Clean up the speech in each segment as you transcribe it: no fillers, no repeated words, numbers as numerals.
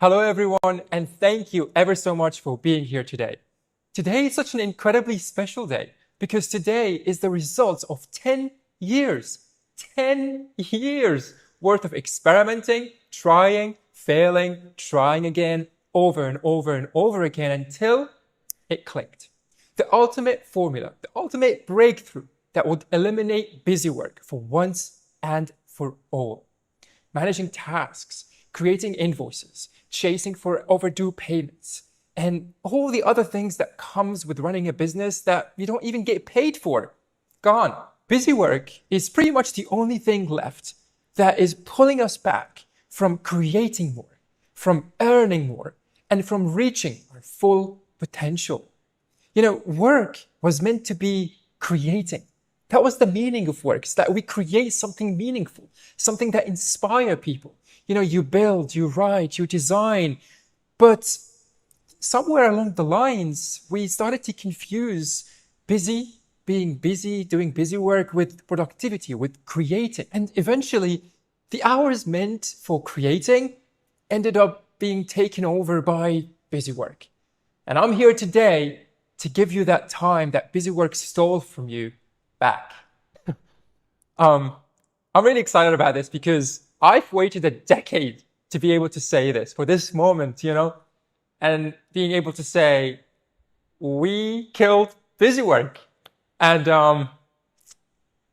Hello, everyone, and thank you ever so much for being here today. Today is such an incredibly special day because today is the result of 10 years, 10 years worth of experimenting, trying, failing, trying again, over and over and over again until it clicked. The ultimate formula, the ultimate breakthrough that would eliminate busy work for once and for all. Managing tasks, creating invoices, chasing for overdue payments, and all the other things that comes with running a business that you don't even get paid for. Gone. Busy work is pretty much the only thing left that is pulling us back from creating more, from earning more, and from reaching our full potential. Work was meant to be creating. That was the meaning of work, is that we create something meaningful, something that inspires people. You build, you write, you design, but somewhere along the lines, we started to confuse being busy, doing busy work with productivity, with creating. And eventually, the hours meant for creating ended up being taken over by busy work. And I'm here today to give you that time that busy work stole from you back. I'm really excited about this because I've waited a decade to be able to say this, for this moment, and being able to say, we killed busy work. And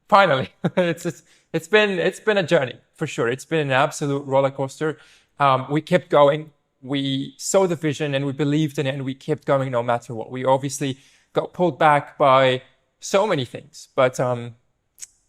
finally, it's been a journey for sure. It's been an absolute roller coaster. We kept going. We saw the vision and we believed in it and we kept going no matter what. We obviously got pulled back by so many things, but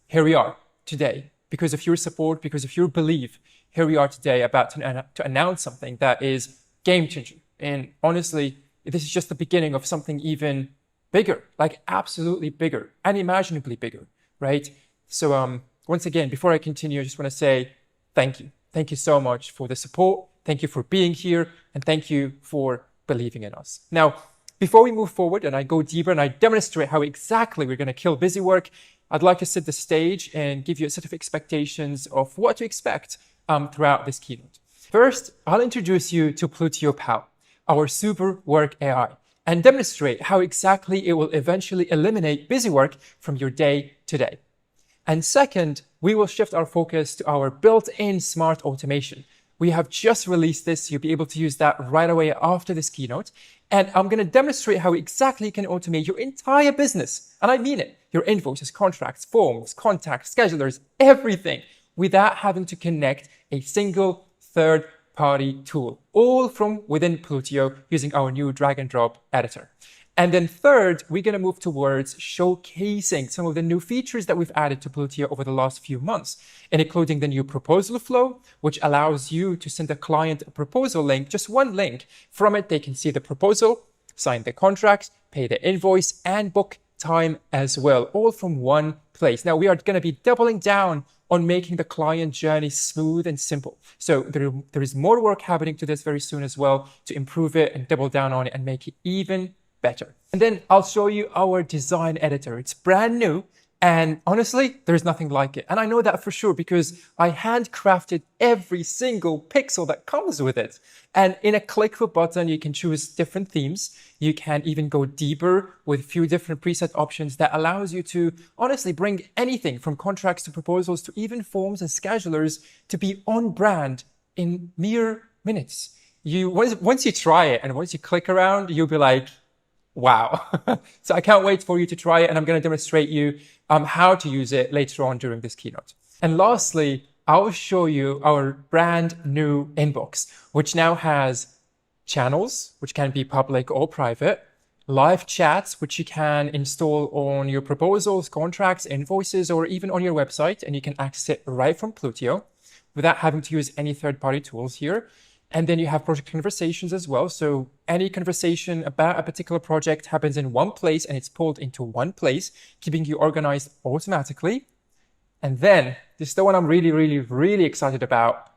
here we are today. Because of your support, because of your belief, here we are today about to announce something that is game-changing. And honestly, this is just the beginning of something even bigger, like absolutely bigger, unimaginably bigger, right? So once again, before I continue, I just want to say thank you. Thank you so much for the support. Thank you for being here. And thank you for believing in us. Now, before we move forward and I go deeper and I demonstrate how exactly we're going to kill busy work, I'd like to set the stage and give you a set of expectations of what to expect throughout this keynote. First, I'll introduce you to Plutio Pal, our super work AI, and demonstrate how exactly it will eventually eliminate busy work from your day to day. And second, we will shift our focus to our built-in smart automation. We have just released this, so you'll be able to use that right away after this keynote. And I'm going to demonstrate how exactly you can automate your entire business. And I mean it. Your invoices, contracts, forms, contacts, schedulers, everything, without having to connect a single third-party tool, all from within Plutio using our new drag and drop editor. And then third, we're going to move towards showcasing some of the new features that we've added to Plutio over the last few months, and including the new proposal flow, which allows you to send a client a proposal link, just one link. From it, they can see the proposal, sign the contract, pay the invoice, and book time as well, all from one place. Now, we are going to be doubling down on making the client journey smooth and simple. So there is more work happening to this very soon as well to improve it and double down on it and make it even better. And then I'll show you our design editor. It's brand new. And honestly, there's nothing like it. And I know that for sure because I handcrafted every single pixel that comes with it. And in a click of a button, you can choose different themes. You can even go deeper with a few different preset options that allows you to honestly bring anything from contracts to proposals to even forms and schedulers to be on brand in mere minutes. Once you try it and once you click around, you'll be like, wow. So I can't wait for you to try it, and I'm going to demonstrate you how to use it later on during this keynote. And lastly, I'll show you our brand new inbox, which now has channels, which can be public or private, live chats, which you can install on your proposals, contracts, invoices, or even on your website, and you can access it right from Plutio without having to use any third-party tools here. And then you have project conversations as well. So any conversation about a particular project happens in one place and it's pulled into one place, keeping you organized automatically. And then this is the one I'm really, really, really excited about.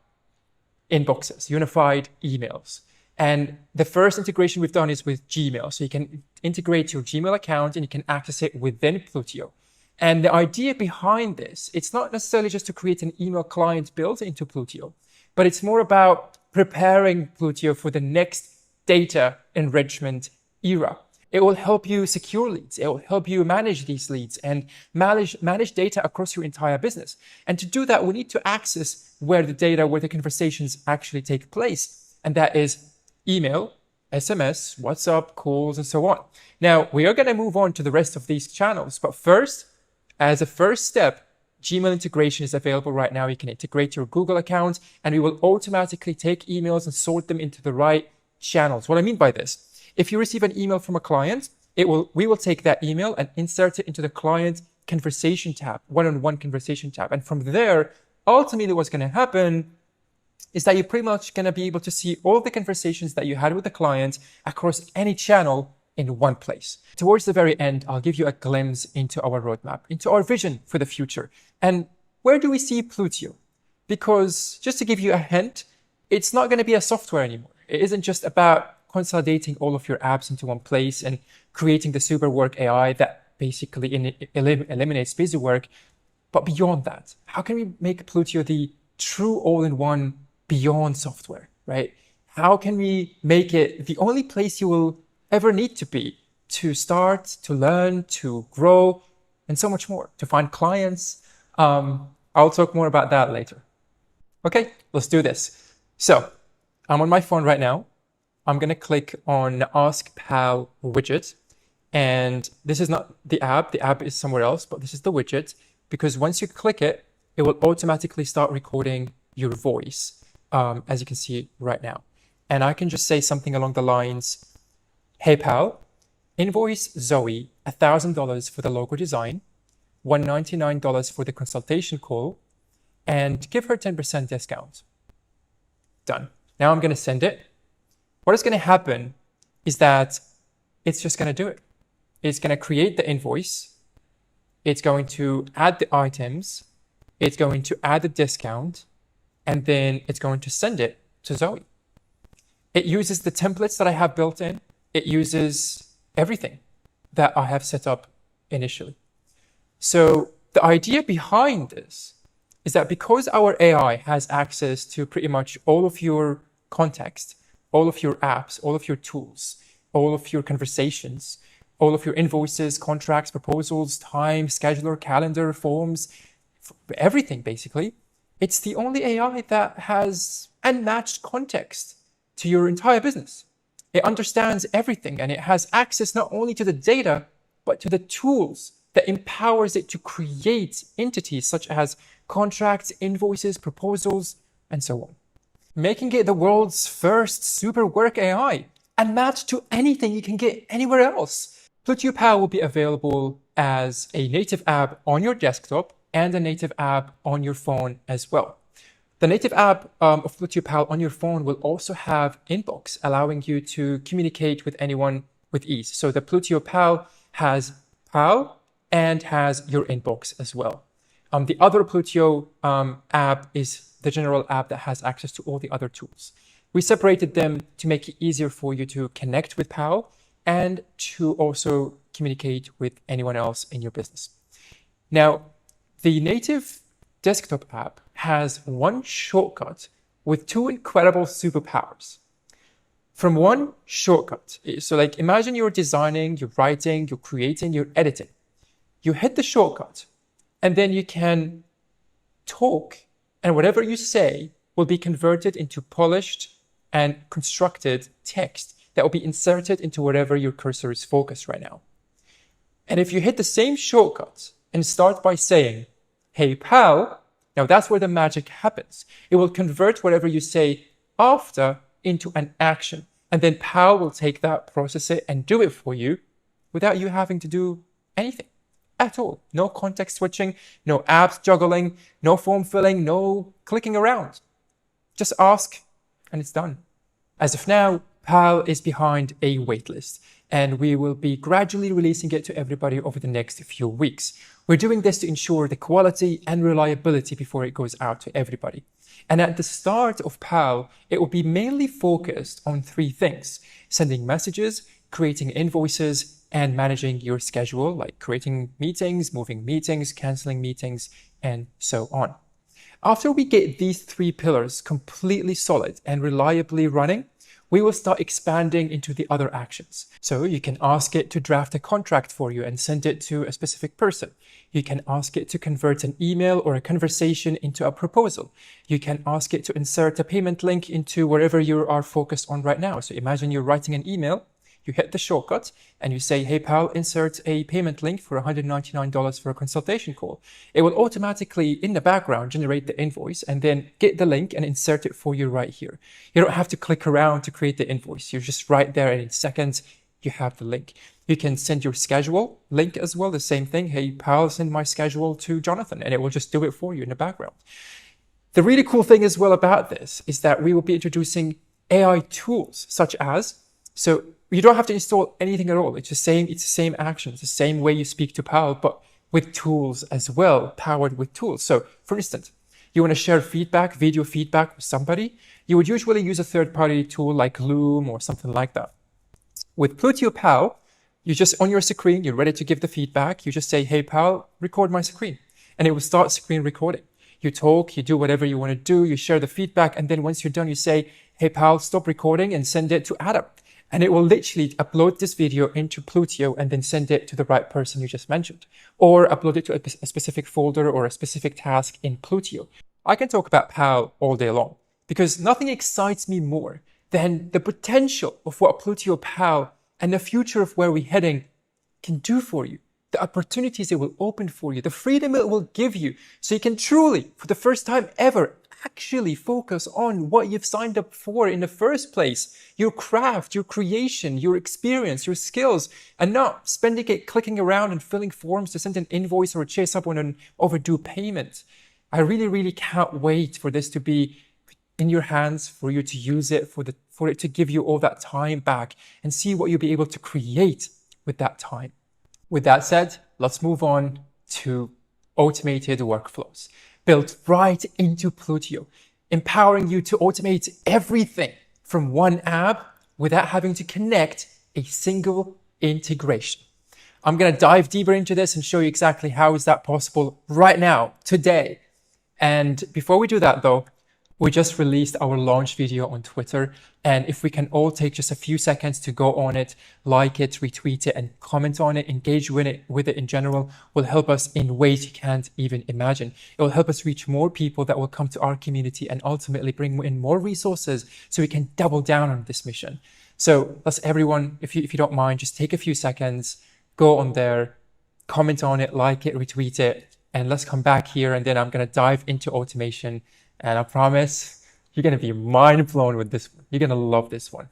Inboxes, unified emails. And the first integration we've done is with Gmail. So you can integrate your Gmail account and you can access it within Plutio. And the idea behind this, it's not necessarily just to create an email client built into Plutio, but it's more about preparing Plutio for the next data enrichment era. It will help you secure leads. It will help you manage these leads and manage data across your entire business. And to do that, we need to access where the conversations actually take place. And that is email, SMS, WhatsApp, calls, and so on. Now, we are going to move on to the rest of these channels. But first, as a first step, Gmail integration is available right now. You can integrate your Google account, and we will automatically take emails and sort them into the right channels. What I mean by this, if you receive an email from a client, we will take that email and insert it into the client conversation tab, one-on-one conversation tab. And from there, ultimately what's going to happen is that you're pretty much going to be able to see all the conversations that you had with the client across any channel in one place. Towards the very end, I'll give you a glimpse into our roadmap, into our vision for the future. And where do we see Plutio? Because just to give you a hint, it's not going to be a software anymore. It isn't just about consolidating all of your apps into one place and creating the busywork AI that basically eliminates busywork. But beyond that, how can we make Plutio the true all-in-one beyond software, right? How can we make it the only place you will ever need to be to start, to learn, to grow, and so much more, to find clients? I'll talk more about that later. Okay, let's do this. So I'm on my phone right now. I'm going to click on Ask Pal widget. And this is not the app. The app is somewhere else, but this is the widget. Because once you click it, it will automatically start recording your voice, as you can see right now. And I can just say something along the lines, hey pal, invoice Zoe $1,000 for the logo design, $199 for the consultation call, and give her 10% discount. Done. Now I'm going to send it. What is going to happen is that it's just going to do it. It's going to create the invoice. It's going to add the items. It's going to add the discount. And then it's going to send it to Zoe. It uses the templates that I have built in. It uses everything that I have set up initially. So the idea behind this is that because our AI has access to pretty much all of your context, all of your apps, all of your tools, all of your conversations, all of your invoices, contracts, proposals, time, scheduler, calendar, forms, everything basically, it's the only AI that has unmatched context to your entire business. It understands everything, and it has access not only to the data, but to the tools that empowers it to create entities such as contracts, invoices, proposals, and so on, making it the world's first busywork AI, unmatched to anything you can get anywhere else. Plutio Pal will be available as a native app on your desktop and a native app on your phone as well. The native app of Plutio Pal on your phone will also have inbox, allowing you to communicate with anyone with ease. So the Plutio Pal has Pal and has your inbox as well. The other Plutio app is the general app that has access to all the other tools. We separated them to make it easier for you to connect with Pal and to also communicate with anyone else in your business. Now, the native desktop app has one shortcut with two incredible superpowers. From one shortcut, so like imagine you're designing, you're writing, you're creating, you're editing. You hit the shortcut and then you can talk, and whatever you say will be converted into polished and constructed text that will be inserted into wherever your cursor is focused right now. And if you hit the same shortcut and start by saying, hey pal, now that's where the magic happens. It will convert whatever you say after into an action. And then Pal will take that, process it, and do it for you without you having to do anything at all. No context switching, no apps juggling, no form filling, no clicking around. Just ask and it's done. As of now, Pal is behind a waitlist, and we will be gradually releasing it to everybody over the next few weeks. We're doing this to ensure the quality and reliability before it goes out to everybody. And at the start of Pal, it will be mainly focused on three things: sending messages, creating invoices, and managing your schedule, like creating meetings, moving meetings, canceling meetings, and so on. After we get these three pillars completely solid and reliably running, we will start expanding into the other actions. So you can ask it to draft a contract for you and send it to a specific person. You can ask it to convert an email or a conversation into a proposal. You can ask it to insert a payment link into wherever you are focused on right now. So imagine you're writing an email, you hit the shortcut and you say, hey pal, insert a payment link for $199 for a consultation call. It will automatically in the background generate the invoice and then get the link and insert it for you right here. You don't have to click around to create the invoice. You're just right there and in seconds you have the link. You can send your schedule link as well, the same thing. Hey pal, send my schedule to Jonathan and it will just do it for you in the background. The really cool thing as well about this is that we will be introducing AI tools such as, so you don't have to install anything at all. It's the same action. It's the same way you speak to Pal, but with tools as well, powered with tools. So for instance, you want to share feedback, video feedback with somebody, you would usually use a third-party tool like Loom or something like that. With Plutio Pal, you just on your screen, you're ready to give the feedback. You just say, hey Pal, record my screen. And it will start screen recording. You talk, you do whatever you want to do, you share the feedback. And then once you're done, you say, hey Pal, stop recording and send it to Adam. And it will literally upload this video into Plutio and then send it to the right person you just mentioned, or upload it to a specific folder or a specific task in Plutio. I can talk about Pal all day long because nothing excites me more than the potential of what Plutio Pal and the future of where we're heading can do for you, the opportunities it will open for you, the freedom it will give you, so you can truly, for the first time ever, actually focus on what you've signed up for in the first place, your craft, your creation, your experience, your skills, and not spending it clicking around and filling forms to send an invoice or chase up on an overdue payment. I really, really can't wait for this to be in your hands, for you to use it, for it to give you all that time back and see what you'll be able to create with that time. With that said, let's move on to automated workflows built right into Plutio, empowering you to automate everything from one app without having to connect a single integration. I'm going to dive deeper into this and show you exactly how is that possible right now, today. And before we do that though, we just released our launch video on Twitter. And if we can all take just a few seconds to go on it, like it, retweet it, and comment on it, engage with it in general, will help us in ways you can't even imagine. It will help us reach more people that will come to our community and ultimately bring in more resources so we can double down on this mission. So let's everyone, if you don't mind, just take a few seconds, go on there, comment on it, like it, retweet it, and let's come back here. And then I'm going to dive into automation. And I promise you're going to be mind blown with this one. You're going to love this one.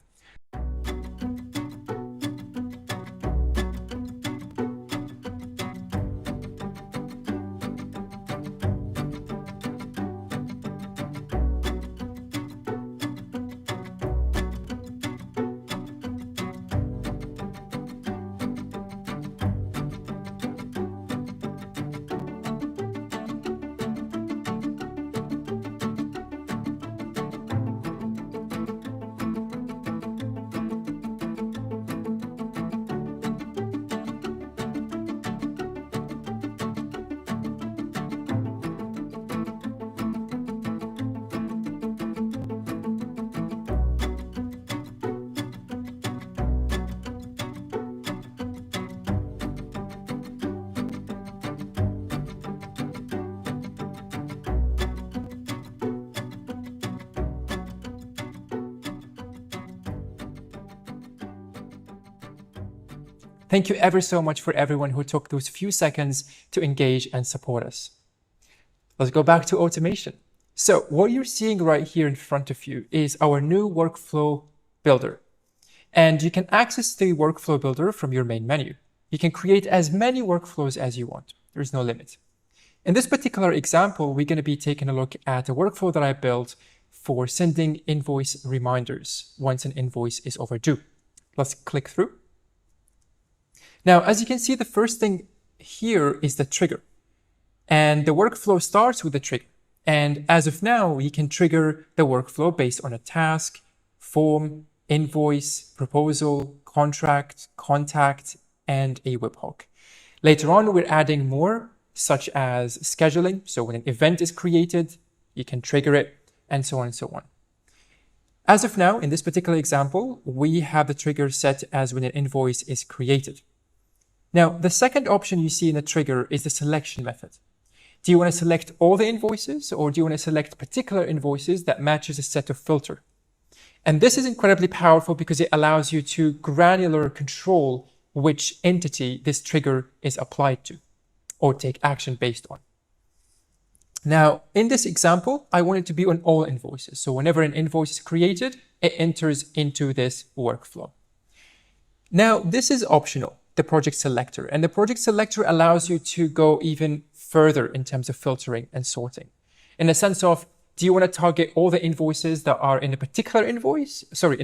Thank you ever so much for everyone who took those few seconds to engage and support us. Let's go back to automation. So what you're seeing right here in front of you is our new workflow builder. And you can access the workflow builder from your main menu. You can create as many workflows as you want. There's no limit. In this particular example, we're going to be taking a look at a workflow that I built for sending invoice reminders once an invoice is overdue. Let's click through. Now, as you can see, the first thing here is the trigger. And the workflow starts with the trigger. And as of now, you can trigger the workflow based on a task, form, invoice, proposal, contract, contact, and a webhook. Later on, we're adding more, such as scheduling. So when an event is created, you can trigger it, and so on and so on. As of now, in this particular example, we have the trigger set as when an invoice is created. Now, the second option you see in the trigger is the selection method. Do you want to select all the invoices, or do you want to select particular invoices that matches a set of filter? And this is incredibly powerful because it allows you to granular control which entity this trigger is applied to or take action based on. Now, in this example, I want it to be on all invoices. So whenever an invoice is created, it enters into this workflow. Now, this is optional, the project selector. And the project selector allows you to go even further in terms of filtering and sorting. In the sense of, do you want to target all the invoices that are in a particular in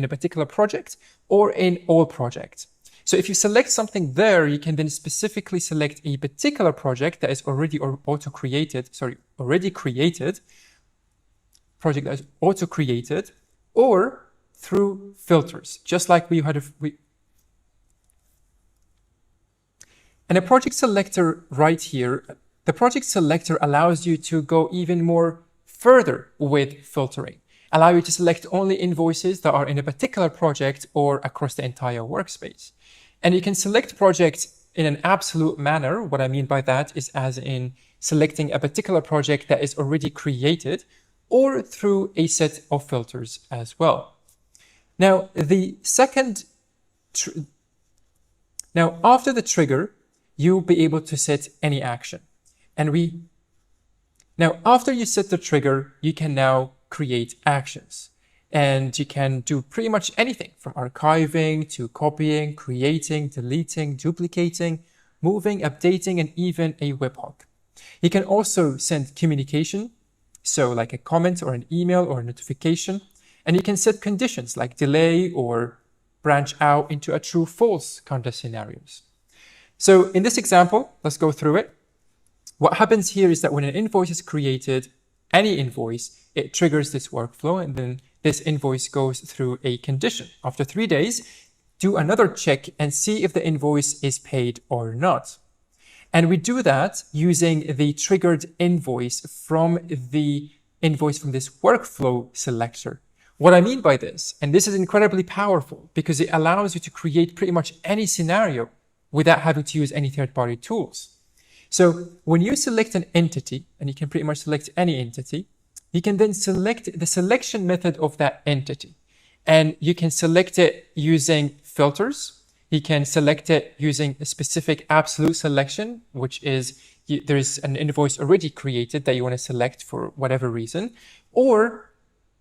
a particular project, or in all projects? So if you select something there, you can then specifically select a particular project that is already auto-created, project that is auto-created, or through filters, just like we had and a project selector right here, the project selector allows you to go even more further with filtering, allow you to select only invoices that are in a particular project or across the entire workspace. And you can select projects in an absolute manner. What I mean by that is as in selecting a particular project that is already created, or through a set of filters as well. Now, after the trigger, you'll be able to set any action. Now, after you set the trigger, you can now create actions. And you can do pretty much anything from archiving to copying, creating, deleting, duplicating, moving, updating, and even a webhook. You can also send communication, so like a comment or an email or a notification. And you can set conditions like delay or branch out into a true-false kind of scenarios. So in this example, let's go through it. What happens here is that when an invoice is created, any invoice, it triggers this workflow, and then this invoice goes through a condition. After 3 days, do another check and see if the invoice is paid or not. And we do that using the triggered invoice from this workflow selector. What I mean by this, and this is incredibly powerful because it allows you to create pretty much any scenario without having to use any third-party tools. So when you select an entity, and you can pretty much select any entity, you can then select the selection method of that entity. And you can select it using filters. You can select it using a specific absolute selection, which is there's an invoice already created that you want to select for whatever reason, or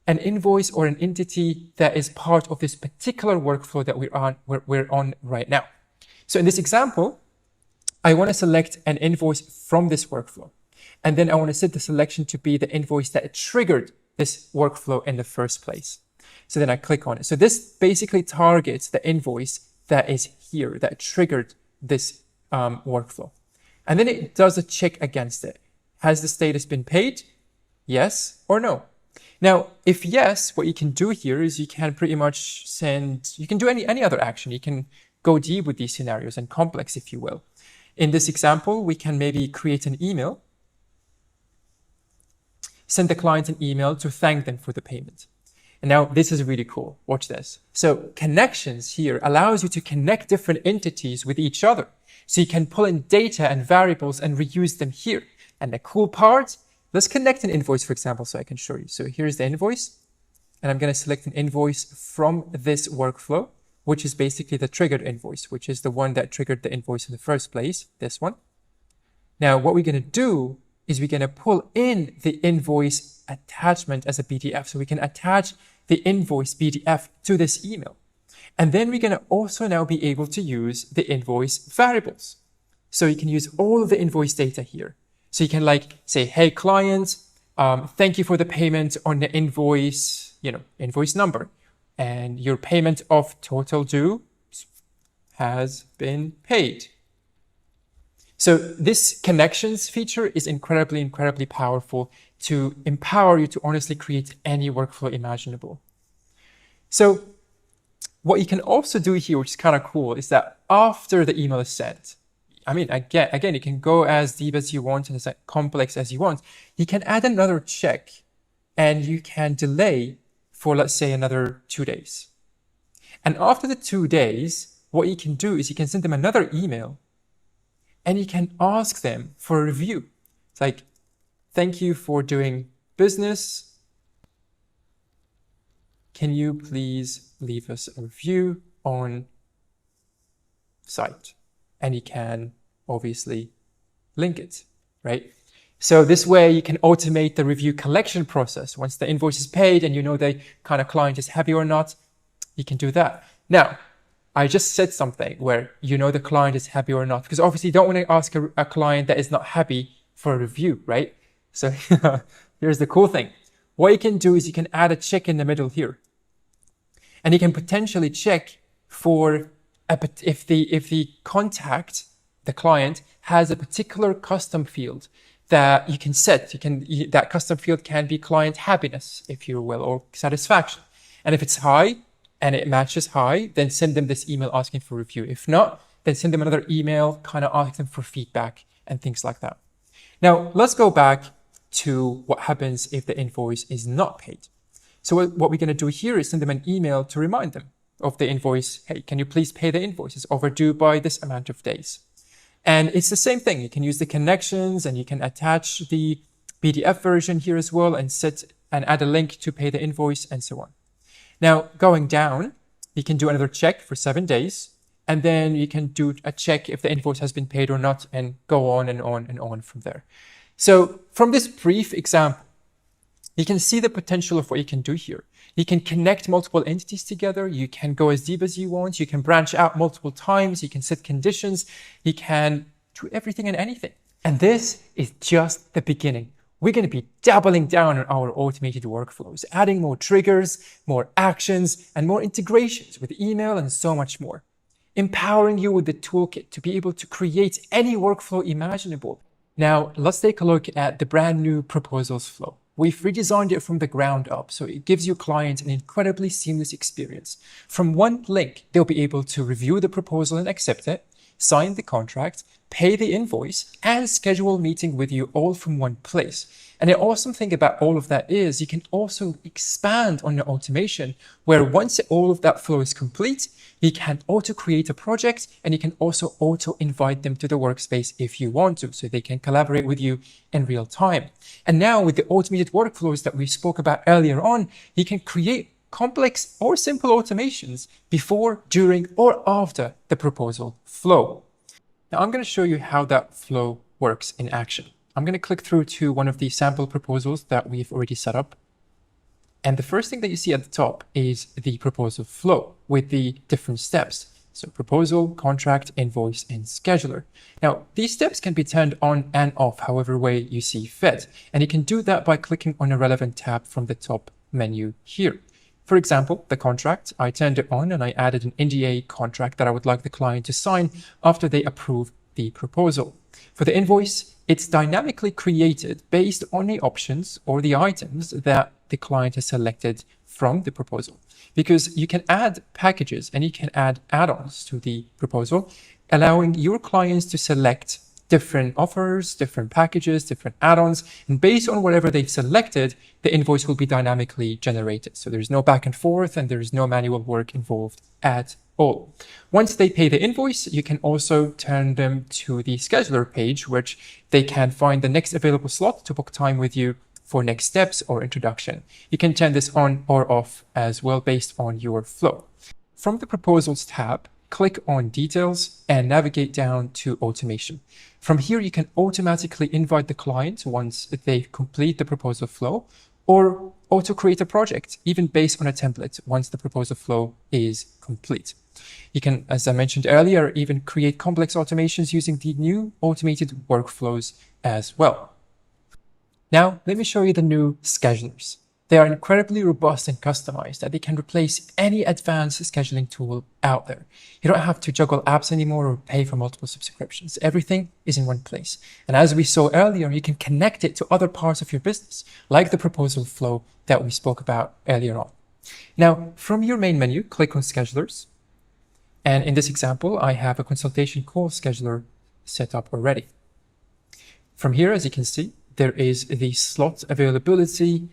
an invoice or an entity that is part of this particular workflow that we're on right now. So in this example, I want to select an invoice from this workflow. And then I want to set the selection to be the invoice that triggered this workflow in the first place. So then I click on it. So this basically targets the invoice that is here, that triggered this workflow. And then it does a check against it. Has the status been paid? Yes or no? Now, if yes, what you can do here is you can pretty much you can do any other action. You can go deep with these scenarios and complex, if you will. In this example, we can maybe create an email, send the client an email to thank them for the payment. And now this is really cool. Watch this. So connections here allows you to connect different entities with each other. So you can pull in data and variables and reuse them here. And the cool part, let's connect an invoice, for example, so I can show you. So here's the invoice. And I'm going to select an invoice from this workflow, which is basically the triggered invoice, which is the one that triggered the invoice in the first place, this one. Now, what we're going to do is we're going to pull in the invoice attachment as a PDF. So we can attach the invoice PDF to this email. And then we're going to also now be able to use the invoice variables. So you can use all of the invoice data here. So you can say, hey, client, thank you for the payment on the invoice, invoice number. And your payment of total due has been paid. So this connections feature is incredibly, incredibly powerful to empower you to honestly create any workflow imaginable. So what you can also do here, which is kind of cool, is that after the email is sent, again, you can go as deep as you want and as complex as you want. You can add another check and you can delay for, let's say, another 2 days. And after the 2 days, what you can do is you can send them another email and you can ask them for a review. It's like, thank you for doing business. Can you please leave us a review on site? And you can obviously link it, right? So this way you can automate the review collection process. Once the invoice is paid and you know the kind of client is happy or not, you can do that. Now, I just said something where you know the client is happy or not, because obviously you don't want to ask a client that is not happy for a review, right? So here's the cool thing. What you can do is you can add a check in the middle here. And you can potentially check for if the contact, the client, has a particular custom field that you can set. That custom field can be client happiness, if you will, or satisfaction. And if it's high and it matches high, then send them this email asking for review. If not, then send them another email, kind of asking them for feedback and things like that. Now, let's go back to what happens if the invoice is not paid. So what we're going to do here is send them an email to remind them of the invoice. Hey, can you please pay the invoice? It's overdue by this amount of days. And it's the same thing. You can use the connections and you can attach the PDF version here as well and add a link to pay the invoice and so on. Now, going down, you can do another check for 7 days, and then you can do a check if the invoice has been paid or not, and go on and on and on from there. So from this brief example, you can see the potential of what you can do here. You can connect multiple entities together. You can go as deep as you want. You can branch out multiple times. You can set conditions. You can do everything and anything. And this is just the beginning. We're going to be doubling down on our automated workflows, adding more triggers, more actions, and more integrations with email and so much more. Empowering you with the toolkit to be able to create any workflow imaginable. Now, let's take a look at the brand new proposals flow. We've redesigned it from the ground up, so it gives your clients an incredibly seamless experience. From one link, they'll be able to review the proposal and accept it, sign the contract, pay the invoice, and schedule a meeting with you all from one place. And the awesome thing about all of that is you can also expand on your automation, where once all of that flow is complete, you can auto-create a project and you can also auto-invite them to the workspace if you want to, so they can collaborate with you in real time. And now with the automated workflows that we spoke about earlier on, you can create complex or simple automations before, during, or after the proposal flow. Now I'm going to show you how that flow works in action. I'm going to click through to one of the sample proposals that we've already set up. And the first thing that you see at the top is the proposal flow with the different steps. So proposal, contract, invoice, and scheduler. Now, these steps can be turned on and off however way you see fit. And you can do that by clicking on a relevant tab from the top menu here. For example, the contract, I turned it on and I added an NDA contract that I would like the client to sign after they approve the proposal. For the invoice, it's dynamically created based on the options or the items that the client has selected from the proposal. Because you can add packages and you can add add-ons to the proposal, allowing your clients to select different offers, different packages, different add-ons, and based on whatever they've selected, the invoice will be dynamically generated. So there's no back and forth and there's no manual work involved at all. Once they pay the invoice, you can also turn them to the scheduler page, which they can find the next available slot to book time with you for next steps or introduction. You can turn this on or off as well based on your flow. From the Proposals tab, click on Details and navigate down to Automation. From here, you can automatically invite the client once they complete the proposal flow, or auto-create a project, even based on a template once the proposal flow is complete. You can, as I mentioned earlier, even create complex automations using the new automated workflows as well. Now, let me show you the new schedulers. They are incredibly robust and customized that they can replace any advanced scheduling tool out there. You don't have to juggle apps anymore or pay for multiple subscriptions. Everything is in one place. And as we saw earlier, you can connect it to other parts of your business, like the proposal flow that we spoke about earlier on. Now, from your main menu, click on Schedulers. And in this example, I have a consultation call scheduler set up already. From here, as you can see, there is the slot availability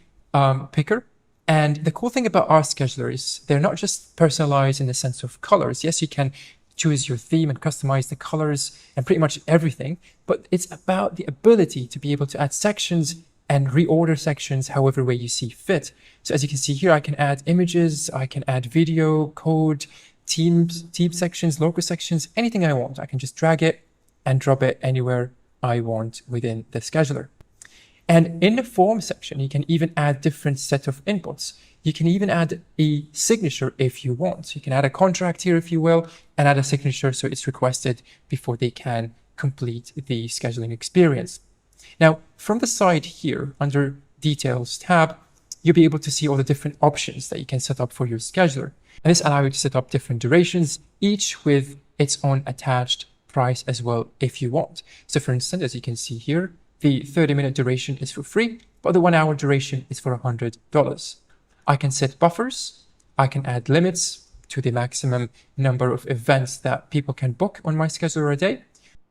picker. And the cool thing about our scheduler is they're not just personalized in the sense of colors. Yes, you can choose your theme and customize the colors and pretty much everything, but it's about the ability to be able to add sections and reorder sections however way you see fit. So as you can see here, I can add images, I can add video, code, team sections, local sections, anything I want. I can just drag it and drop it anywhere I want within the scheduler. And in the form section, you can even add different set of inputs. You can even add a signature if you want. You can add a contract here, if you will, and add a signature so it's requested before they can complete the scheduling experience. Now, from the side here, under Details tab, you'll be able to see all the different options that you can set up for your scheduler. And this allows you to set up different durations, each with its own attached price as well if you want. So for instance, as you can see here, the 30-minute duration is for free, but the 1-hour duration is for $100. I can set buffers. I can add limits to the maximum number of events that people can book on my scheduler a day.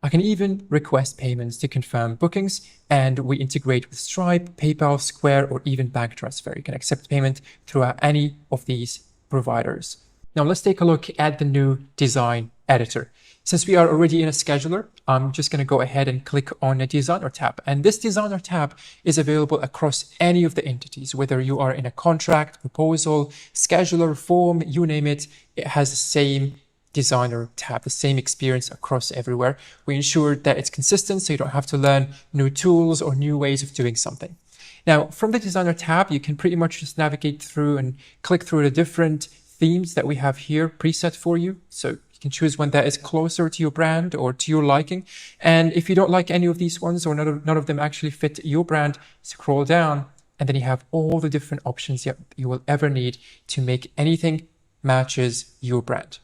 I can even request payments to confirm bookings, and we integrate with Stripe, PayPal, Square, or even bank transfer. You can accept payment throughout any of these providers. Now let's take a look at the new design editor. Since we are already in a scheduler, I'm just going to go ahead and click on the Designer tab. And this Designer tab is available across any of the entities, whether you are in a contract, proposal, scheduler, form, you name it, it has the same Designer tab, the same experience across everywhere. We ensure that it's consistent so you don't have to learn new tools or new ways of doing something. Now, from the Designer tab, you can pretty much just navigate through and click through the different themes that we have here preset for you. So you can choose one that is closer to your brand or to your liking. And if you don't like any of these ones or none of them actually fit your brand, scroll down and then you have all the different options that you will ever need to make anything matches your brand.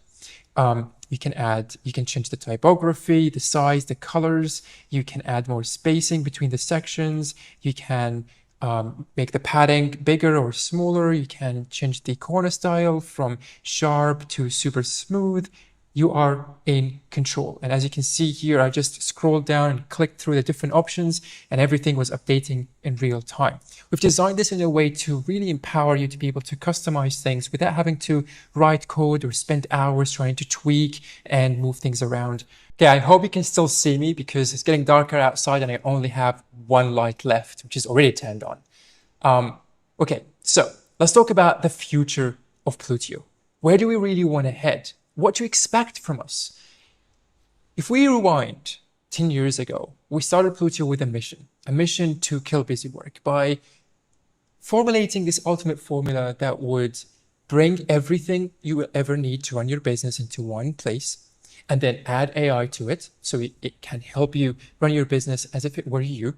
You can change the typography, the size, the colors. You can add more spacing between the sections. You can make the padding bigger or smaller. You can change the corner style from sharp to super smooth. You are in control. And as you can see here, I just scrolled down and clicked through the different options and everything was updating in real time. We've designed this in a way to really empower you to be able to customize things without having to write code or spend hours trying to tweak and move things around. Okay, I hope you can still see me because it's getting darker outside and I only have one light left, which is already turned on. Okay, so let's talk about the future of Plutio. Where do we really want to head? What to expect from us? If we rewind 10 years ago, we started Plutio with a mission to kill busy work by formulating this ultimate formula that would bring everything you will ever need to run your business into one place and then add AI to it so it can help you run your business as if it were you,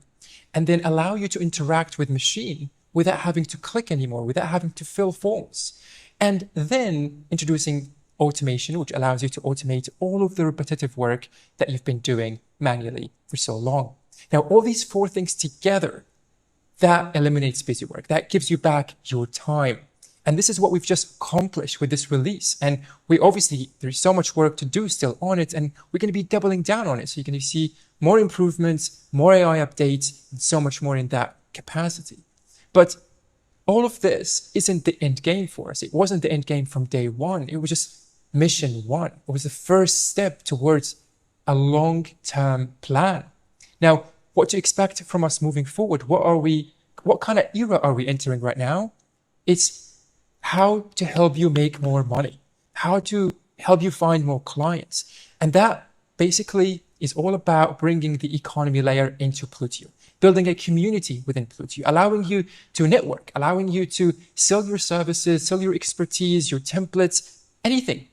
and then allow you to interact with machine without having to click anymore, without having to fill forms, and then introducing automation, which allows you to automate all of the repetitive work that you've been doing manually for so long. Now, all these four things together, that eliminates busy work. That gives you back your time. And this is what we've just accomplished with this release. And there's so much work to do still on it, and we're going to be doubling down on it. So you're going to see more improvements, more AI updates, and so much more in that capacity. But all of this isn't the end game for us. It wasn't the end game from day one. It was just mission one. It was the first step towards a long-term plan. Now, what to expect from us moving forward? What kind of era are we entering right now? It's how to help you make more money, how to help you find more clients. And that basically is all about bringing the economy layer into Plutio, building a community within Plutio, allowing you to network, allowing you to sell your services, sell your expertise, your templates, anything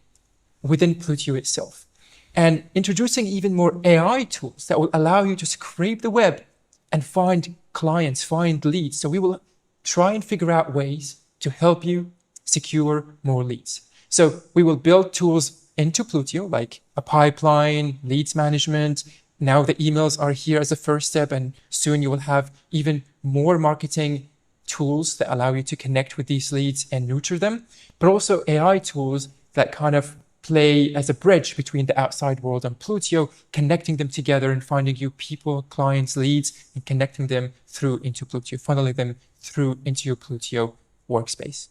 within Plutio itself, and introducing even more AI tools that will allow you to scrape the web and find clients, find leads. So we will try and figure out ways to help you secure more leads. So we will build tools into Plutio, like a pipeline, leads management. Now the emails are here as a first step, and soon you will have even more marketing tools that allow you to connect with these leads and nurture them, but also AI tools that kind of play as a bridge between the outside world and Plutio, connecting them together and finding you people, clients, leads, and connecting them through into Plutio, funneling them through into your Plutio workspace.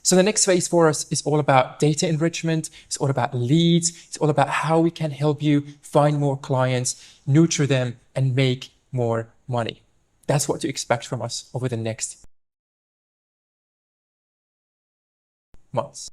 So the next phase for us is all about data enrichment. It's all about leads. It's all about how we can help you find more clients, nurture them, and make more money. That's what to expect from us over the next months.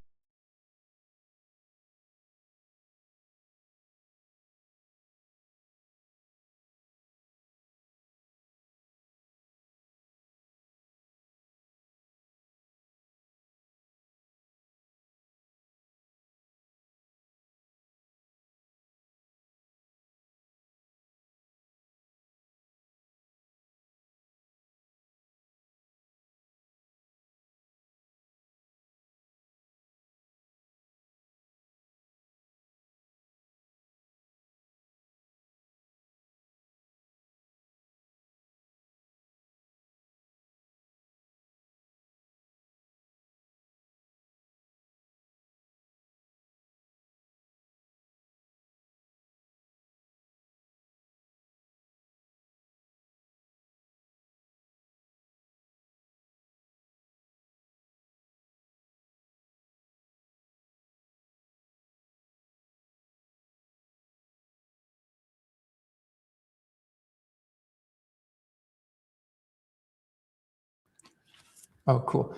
Oh, cool.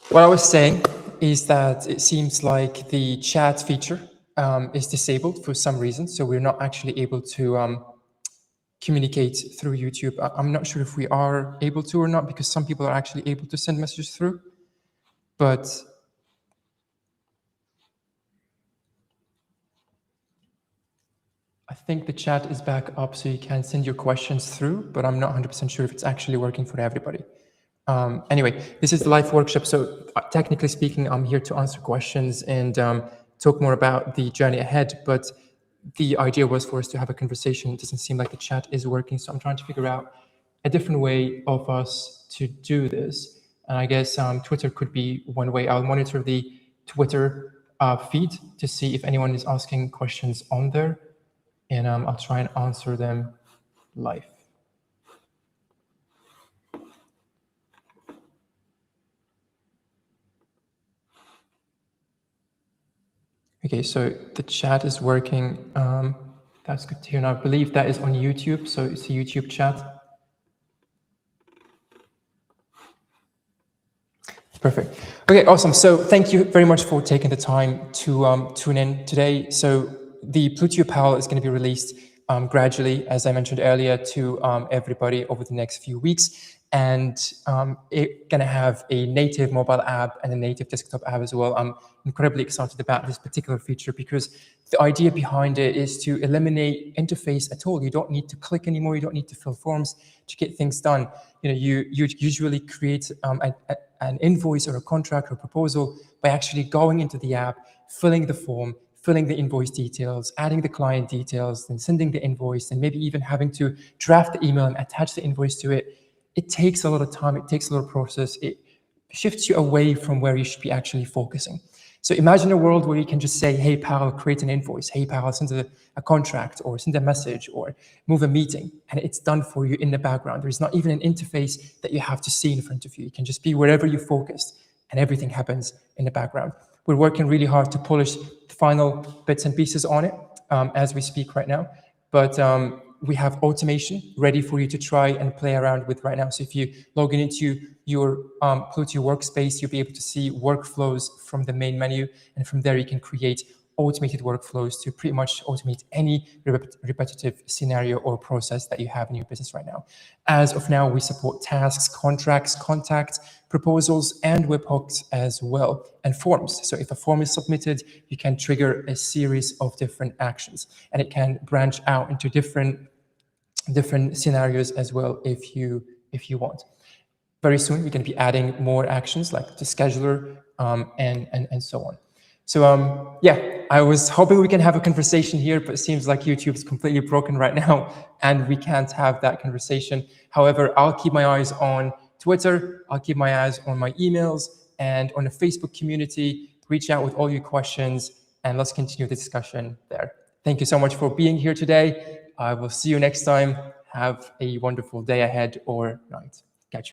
What I was saying is that it seems like the chat feature is disabled for some reason. So we're not actually able to communicate through YouTube. I'm not sure if we are able to or not, because some people are actually able to send messages through. But I think the chat is back up so you can send your questions through, but I'm not 100% sure if it's actually working for everybody. Anyway, this is the live workshop. So technically speaking, I'm here to answer questions and talk more about the journey ahead. But the idea was for us to have a conversation. It doesn't seem like the chat is working. So I'm trying to figure out a different way of us to do this. And I guess Twitter could be one way. I'll monitor the Twitter feed to see if anyone is asking questions on there. And I'll try and answer them live. Okay, so the chat is working. That's good to hear. And I believe that is on YouTube, so it's a YouTube chat. Perfect. Okay, awesome. So thank you very much for taking the time to tune in today. So the Plutio Pal is going to be released gradually, as I mentioned earlier, to everybody over the next few weeks. And it's going to have a native mobile app and a native desktop app as well. I'm incredibly excited about this particular feature because the idea behind it is to eliminate interface at all. You don't need to click anymore. You don't need to fill forms to get things done. You know, you usually create an invoice or a contract or proposal by actually going into the app, filling the form, filling the invoice details, adding the client details, then sending the invoice, and maybe even having to draft the email and attach the invoice to it. It takes a lot of time. It takes a lot of process. It shifts you away from where you should be actually focusing. So imagine a world where you can just say, hey, pal, create an invoice. Hey, pal, send a contract or send a message or move a meeting. And it's done for you in the background. There's not even an interface that you have to see in front of you. You can just be wherever you're focused and everything happens in the background. We're working really hard to polish the final bits and pieces on it as we speak right now. But we have automation ready for you to try and play around with right now. So if you log into your Plutio workspace, you'll be able to see workflows from the main menu. And from there, you can create automated workflows to pretty much automate any repetitive scenario or process that you have in your business right now. As of now, we support tasks, contracts, contacts, proposals, and webhooks as well, and forms. So if a form is submitted, you can trigger a series of different actions, and it can branch out into different scenarios as well if you want. Very soon, we're going to be adding more actions like the scheduler and so on. So yeah, I was hoping we can have a conversation here, but it seems like YouTube is completely broken right now and we can't have that conversation. However, I'll keep my eyes on Twitter, I'll keep my eyes on my emails and on the Facebook community, reach out with all your questions and let's continue the discussion there. Thank you so much for being here today. I will see you next time. Have a wonderful day ahead or night.